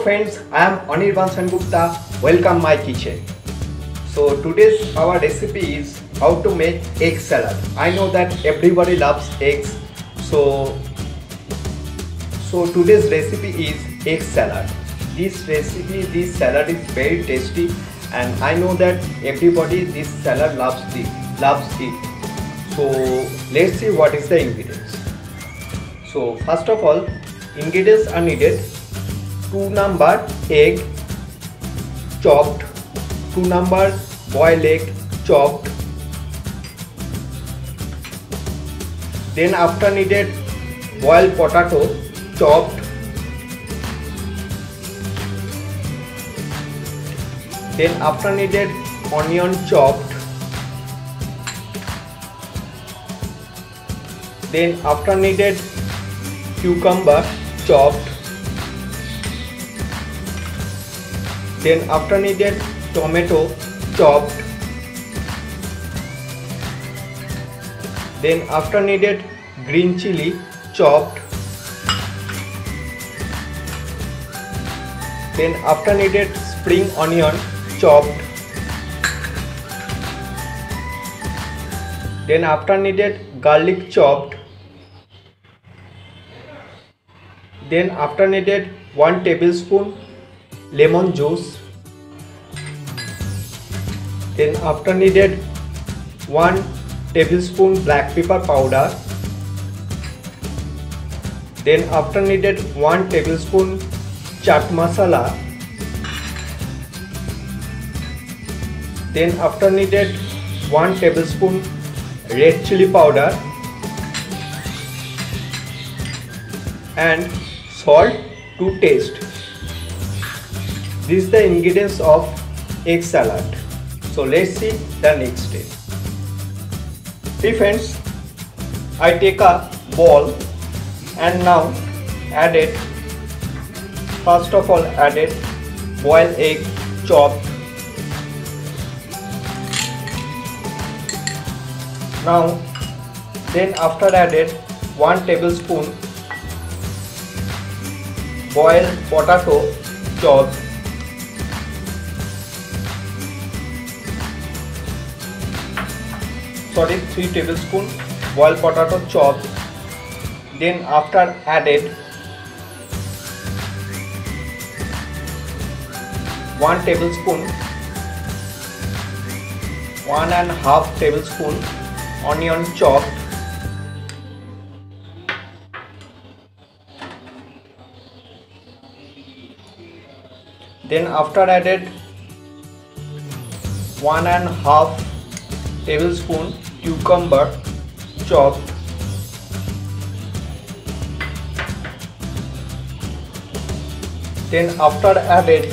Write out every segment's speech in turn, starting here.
friends, I am Anirban Gupta. Welcome my kitchen. So today's our recipe is how to make egg salad. I know that everybody loves eggs. So today's recipe is egg salad. This salad is very tasty, and I know that everybody this salad loves it. So let's see what is the ingredients. So first of all, ingredients are needed: 2 number egg chopped, 2 number boiled egg chopped, then after needed boiled potato chopped, then after needed onion chopped, then after needed cucumber chopped, then after needed tomato chopped, then after needed green chili chopped, then after needed spring onion chopped, then after needed garlic chopped, then after needed 1 tablespoon lemon juice, then after needed 1 tablespoon black pepper powder, then after needed 1 tablespoon chat masala, then after needed 1 tablespoon red chili powder and salt to taste. These are the ingredients of egg salad. So let's see the next step. See friends, I take a bowl and now added, first of all added boiled egg chopped. Now then after added 1 tablespoon boiled potato chopped, sorry 3 tablespoon boiled potato chopped, then after added 1 tablespoon, 1.5 tablespoon onion chopped, then after added 1.5 tablespoon cucumber chopped, then after added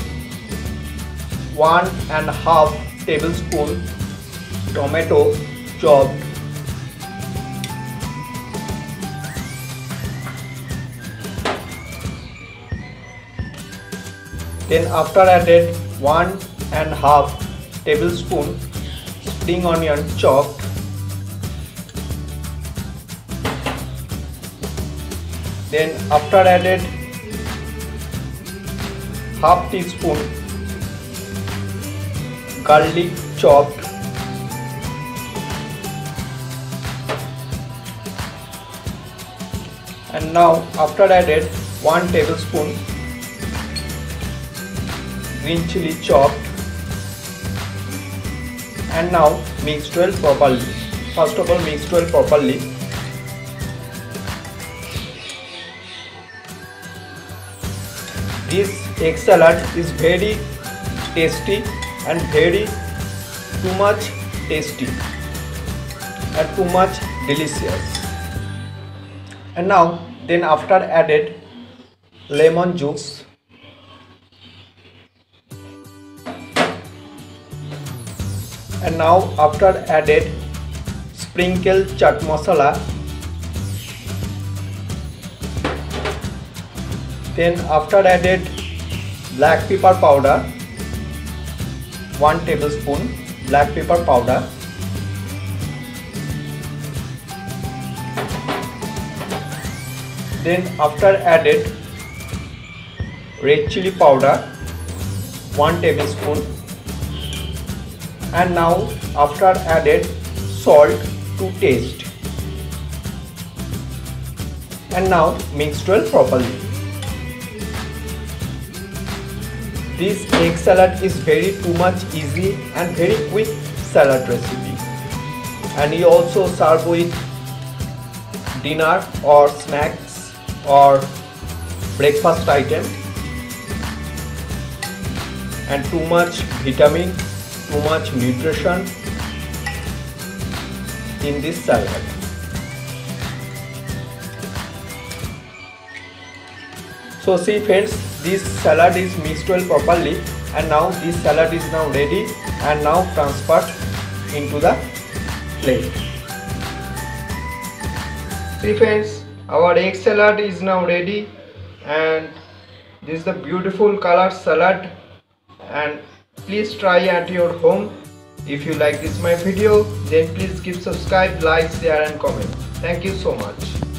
1.5 tablespoon tomato chopped, then after added 1.5 tablespoon spring onion chopped, then after added half teaspoon garlic chopped, and now after added 1 tablespoon green chili chopped, and now mix well properly. First of all mix well properly. This egg salad is very tasty and very too much tasty and too much delicious. And now then after added lemon juice, and now after added sprinkle chat masala, then after added black pepper powder, 1 tablespoon black pepper powder, then after added red chili powder 1 tablespoon, and now after added salt to taste, and now mix well properly. This egg salad is very too much easy and very quick salad recipe, and you also serve with dinner or snacks or breakfast item, and too much vitamin, too much nutrition in this salad. So see friends, this salad is mixed well properly, and now this salad is now ready and now transferred into the plate. See friends, our egg salad is now ready, and this is the beautiful color salad, and please try at your home. If you like this my video, then please give subscribe, like, share and comment. Thank you so much.